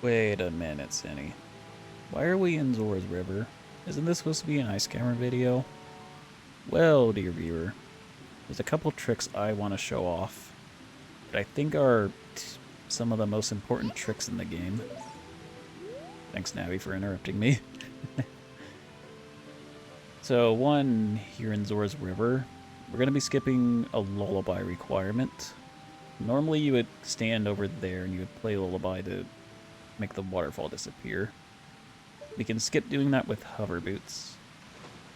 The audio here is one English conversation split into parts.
Wait a minute, Cinny. Why are we in Zora's River? Isn't this supposed to be an ice Cavern video? Well, dear viewer, there's a couple tricks I want to show off that I think are some of the most important tricks in the game. Thanks, Navi, for interrupting me. So, one, here in Zora's River, we're going to be skipping a lullaby requirement. Normally you would stand over there and you would play lullaby to make the waterfall disappear. We can skip doing that with hover boots.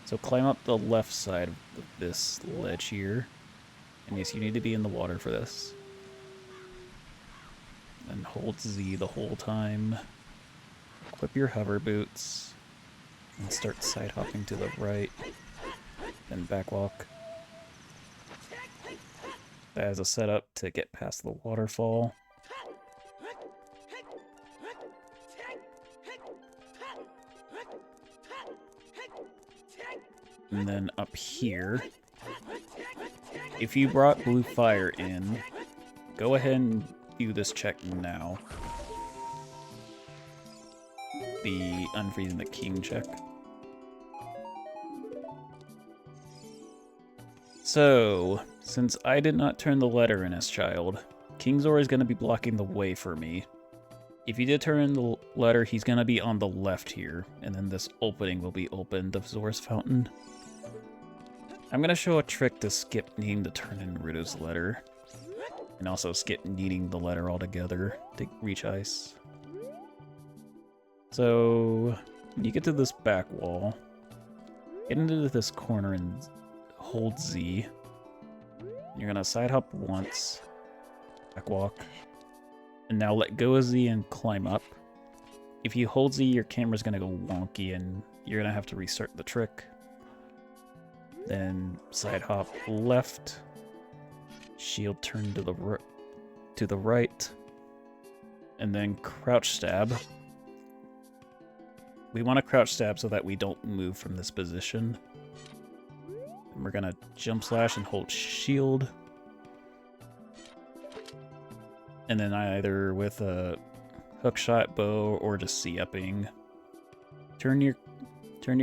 So climb up the left side of this ledge here. And yes, you need to be in the water for this. And hold Z the whole time. Equip your hover boots. And start side hopping to the right. Then backwalk. That as a setup to get past the waterfall. And then up here, if you brought blue fire in, go ahead and do this check now. The unfreezing the king check. So, since I did not turn the letter in as child, King Zora is going to be blocking the way for me. If you did turn in the letter, he's going to be on the left here, and then this opening will be opened of Zora's fountain. I'm going to show a trick to skip needing to turn in Ruto's letter, and also skip needing the letter altogether to reach ice. So, when you get to this back wall, get into this corner and hold Z. You're going to side hop once, back walk, and now let go of Z and climb up. If you hold Z, your camera's going to go wonky and you're going to have to restart the trick. Then side hop left, shield turn to the right, and then crouch stab. We want to crouch stab so that we don't move from this position. And we're gonna jump slash and hold shield. And then either with a hookshot bow or just C-upping, turn your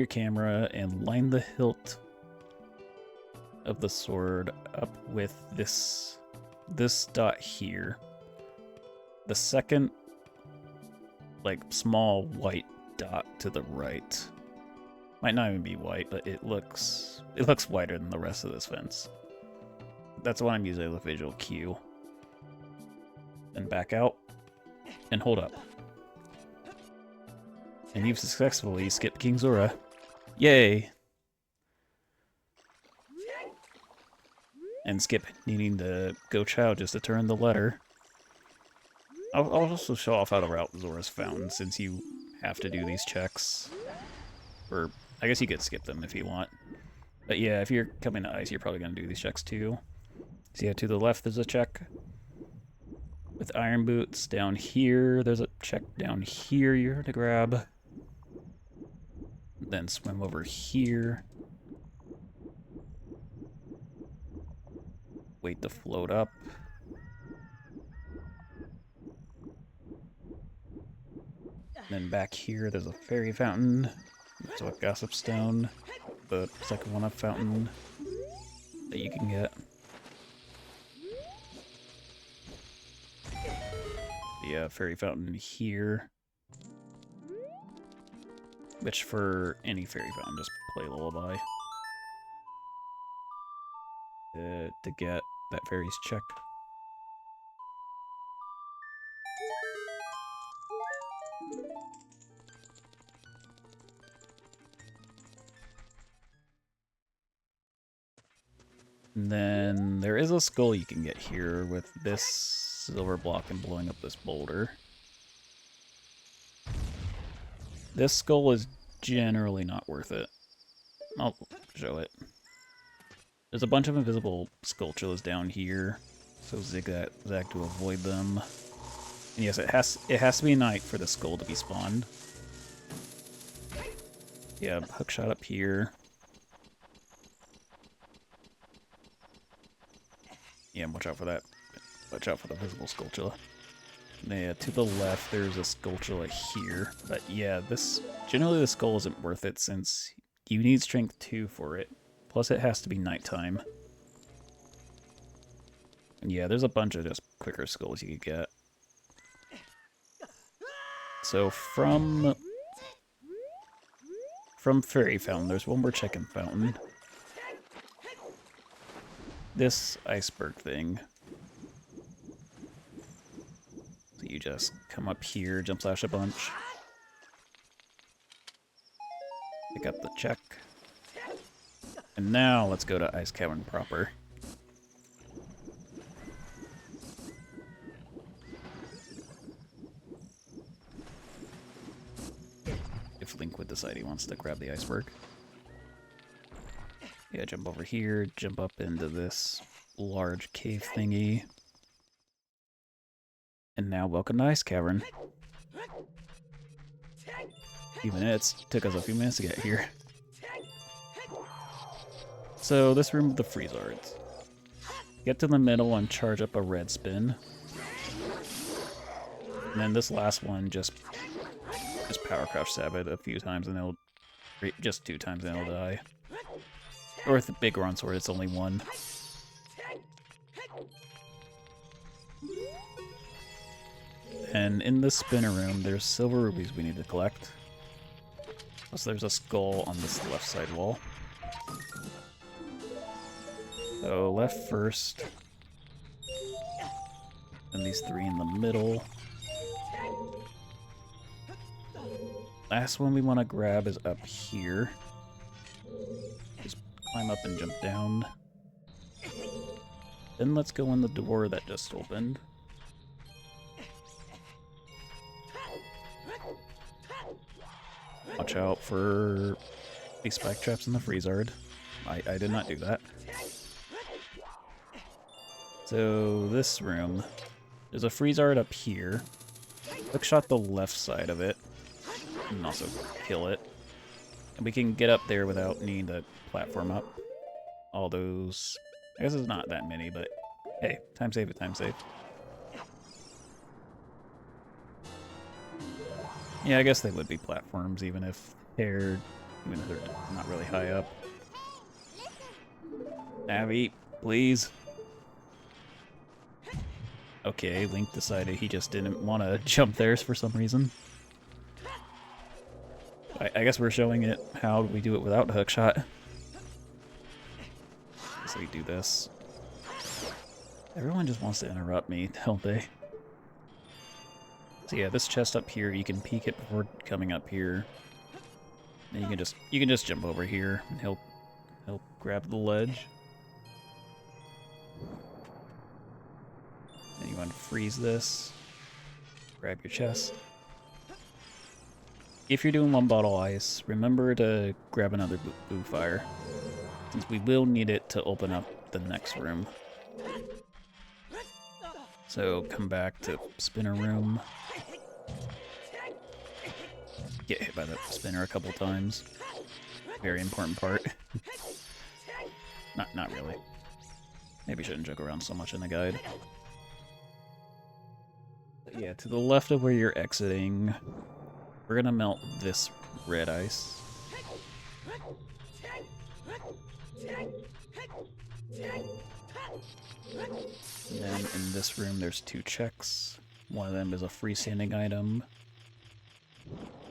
camera and line the hilt of the sword up with this dot here. The second, like, small white dot to the right. Might not even be white, but it looks whiter than the rest of this fence. That's what I'm using as a visual cue. And back out and hold up. And you've successfully skipped King Zora. Yay! And skip needing to go chow just to turn the letter. I'll also show off how to route Zora's fountain since you have to do these checks. Or, I guess you could skip them if you want. But yeah, if you're coming to ice, you're probably going to do these checks too. So yeah, to the left there's a check with iron boots. Down here, there's a check down here you're to grab. Then swim over here. Wait to float up. Then back here, there's a fairy fountain. There's a gossip stone. The second one up fountain that you can get. The fairy fountain here. Which for any fairy fountain, just play lullaby. To get that fairy's check. And then there is a skull you can get here with this silver block and blowing up this boulder. This skull is generally not worth it. I'll show it. There's a bunch of invisible sculptures down here, so zigzag to avoid them. And yes, it has to be night for the skull to be spawned. Yeah, hookshot up here. Yeah, watch out for that. Watch out for the visible sculpture. Yeah, to the left there's a Skulltula here. But yeah, generally the skull isn't worth it since you need strength 2 for it. Plus it has to be nighttime. And yeah, there's a bunch of just quicker skulls you could get. So from Fairy Fountain, there's one more chicken fountain. This iceberg thing. So you just come up here, jump slash a bunch. Pick up the check. And now let's go to Ice Cavern proper. If Link would decide he wants to grab the iceberg. Yeah, jump over here, jump up into this large cave thingy. And now welcome to Ice Cavern. Took us a few minutes to get here. So this room with the Freezards. Get to the middle and charge up a red spin. And then this last one, just power crouch stab it a few times and it'll... just 2 times and it'll die. Or with the big Ron sword, it's only 1. And in the spinner room, there's silver rubies we need to collect. Plus there's a skull on this left side wall. So left first. And these 3 in the middle. Last one we want to grab is up here. Just climb up and jump down. Then let's go in the door that just opened. Watch out for these spike traps in the Freezard. I did not do that. So this room, there's a Freezard up here. Hookshot the left side of it. And also kill it. And we can get up there without needing to platform up. All those... I guess it's not that many, but hey, time save it, time save. Yeah, I guess they would be platforms even if they're not really high up. Navi, please. Okay, Link decided he just didn't want to jump there for some reason. I guess we're showing it how we do it without hookshot. So we do this. Everyone just wants to interrupt me, don't they? So yeah, this chest up here, you can peek it before coming up here. And you can just jump over here and help grab the ledge. And you unfreeze this. Grab your chest. If you're doing 1 bottle ice, remember to grab another blue fire, since we will need it to open up the next room. So come back to spinner room. Get hit by the spinner a couple times. Very important part. Not really. Maybe shouldn't joke around so much in the guide. But yeah, to the left of where you're exiting, we're gonna melt this red ice. And then in this room there's 2 checks. One of them is a freestanding item.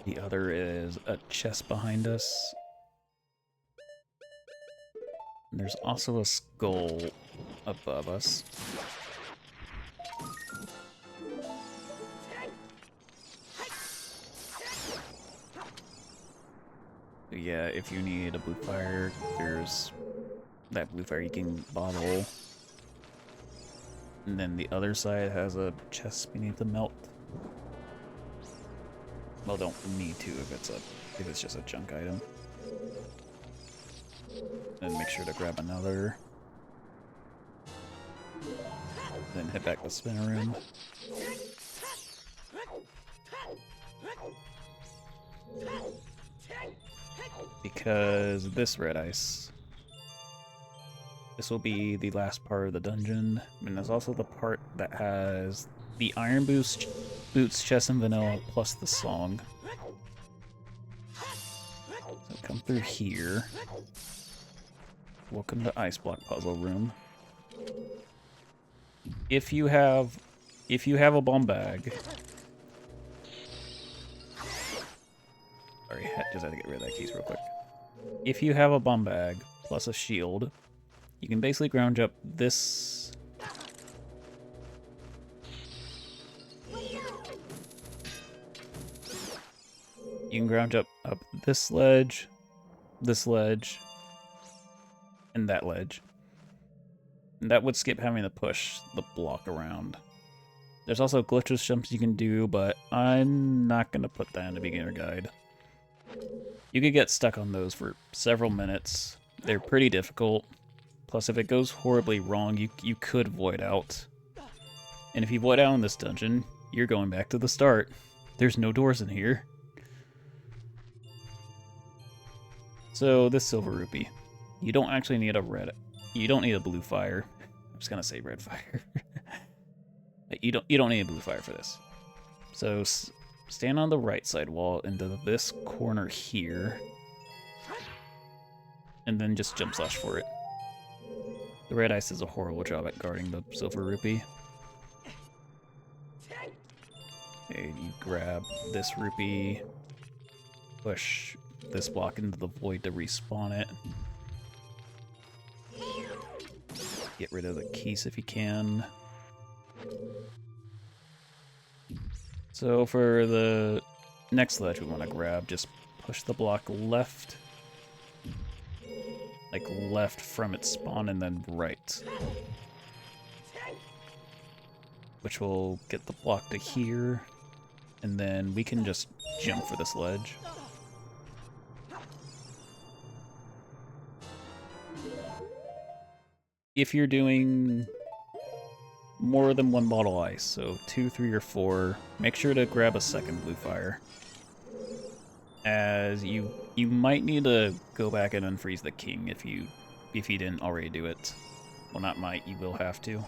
The other is a chest behind us. And there's also a skull above us. Yeah, if you need a blue fire, there's that blue fire you can bottle. And then the other side has a chest we need to melt. Well, don't need to if it's just a junk item. Then make sure to grab another. Then head back to spinner room. Because this red ice, this will be the last part of the dungeon, and there's also the part that has the Iron Boots, Chess and Vanilla, plus the song. So come through here. Welcome to Ice Block Puzzle Room. If you have a bomb bag. Sorry, just had to get rid of that case real quick. If you have a bomb bag plus a shield, you can basically ground up this. You can ground up this ledge, and that ledge. And that would skip having to push the block around. There's also glitchless jumps you can do, but I'm not going to put that in the beginner guide. You could get stuck on those for several minutes. They're pretty difficult. Plus, if it goes horribly wrong, you could void out. And if you void out in this dungeon, you're going back to the start. There's no doors in here. So, this silver rupee. You don't actually need a you don't need a blue fire. I'm just gonna say red fire. you don't need a blue fire for this. So stand on the right side wall into this corner here, and then just jump slash for it. The red ice does a horrible job at guarding the silver rupee. Okay, you grab this rupee, push this block into the void to respawn it. Get rid of the keys if you can. So for the next ledge we want to grab, just push the block left. Like left from its spawn and then right. Which will get the block to here. And then we can just jump for this ledge. If you're doing more than one bottle ice, so 2, 3, or 4, make sure to grab a second blue fire. As you might need to go back and unfreeze the king if you didn't already do it. Well, not might, you will have to.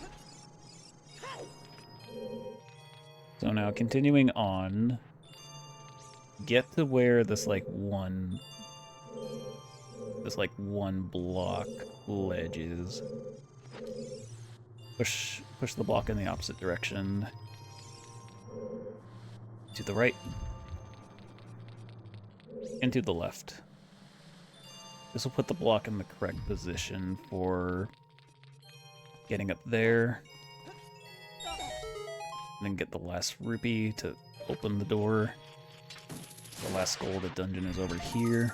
So now continuing on, get to where this one block ledge is. Push the block in the opposite direction. To the right. And to the left. This will put the block in the correct position for getting up there. And then get the last rupee to open the door. The last goal of the dungeon is over here.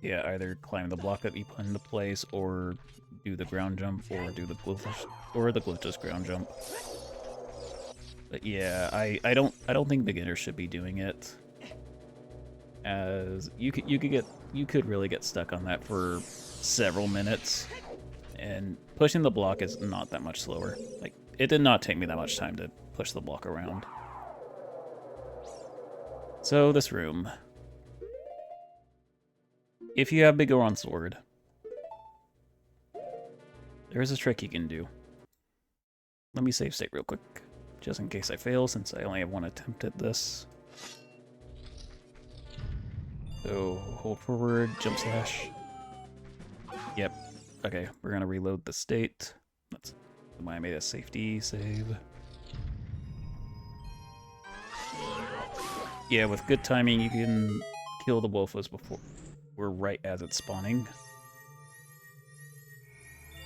Yeah, either climb the block that you put into place, or do the ground jump, or do the glitchless ground jump. But yeah, I don't think beginners should be doing it, as you could really get stuck on that for several minutes, and pushing the block is not that much slower. Like, it did not take me that much time to push the block around. So this room. If you have Big Oron Sword, there is a trick you can do. Let me save state real quick, just in case I fail, since I only have one attempt at this. So, hold forward, jump slash. Yep. Okay, we're gonna reload the state. That's why I made a safety save. Yeah, with good timing, you can kill the wolfos before we're right as it's spawning.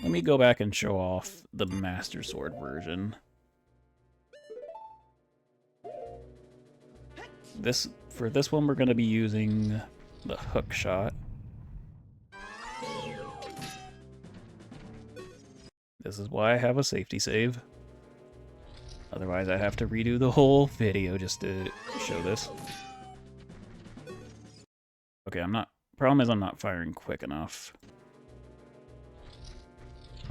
Let me go back and show off the Master Sword version. For this one, we're going to be using the hook shot. This is why I have a safety save. Otherwise, I'd have to redo the whole video just to show this. Okay, problem is I'm not firing quick enough.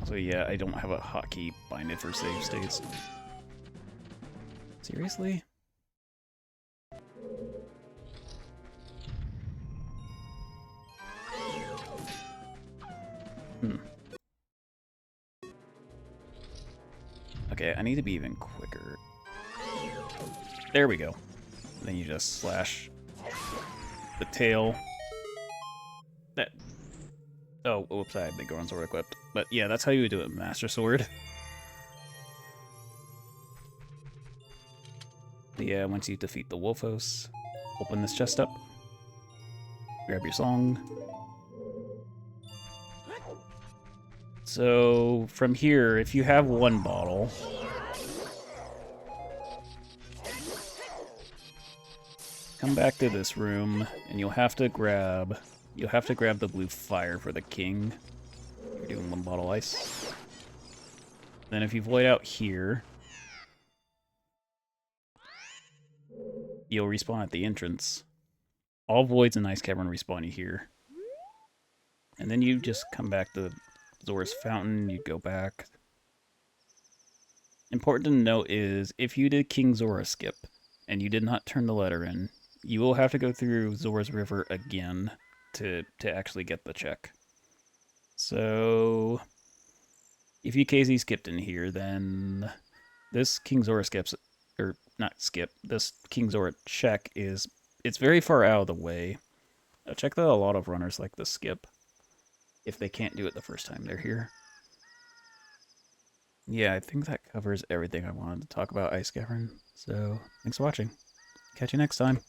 Also, yeah, I don't have a hotkey binded for save states. Seriously? Okay, I need to be even quicker. There we go. Then you just slash the tail. That. Oh, whoops! I had the Goron sword equipped. But yeah, that's how you would do it, Master Sword. But yeah, once you defeat the Wolfos, open this chest up. Grab your song. So from here, if you have one bottle, come back to this room, and you'll have to grab the blue fire for the king. You're doing one bottle ice. Then if you void out here, you'll respawn at the entrance. All voids in Ice Cavern respawn you here. And then you just come back to Zora's Fountain, you go back. Important to note is, if you did King Zora skip, and you did not turn the letter in, you will have to go through Zora's River again to actually get the check. So, if you KZ skipped in here, then this King Zora skips, or not skip, this King Zora check is, it's very far out of the way. Check that a lot of runners like the skip, if they can't do it the first time they're here. Yeah, I think that covers everything I wanted to talk about Ice Cavern. So, thanks for watching. Catch you next time.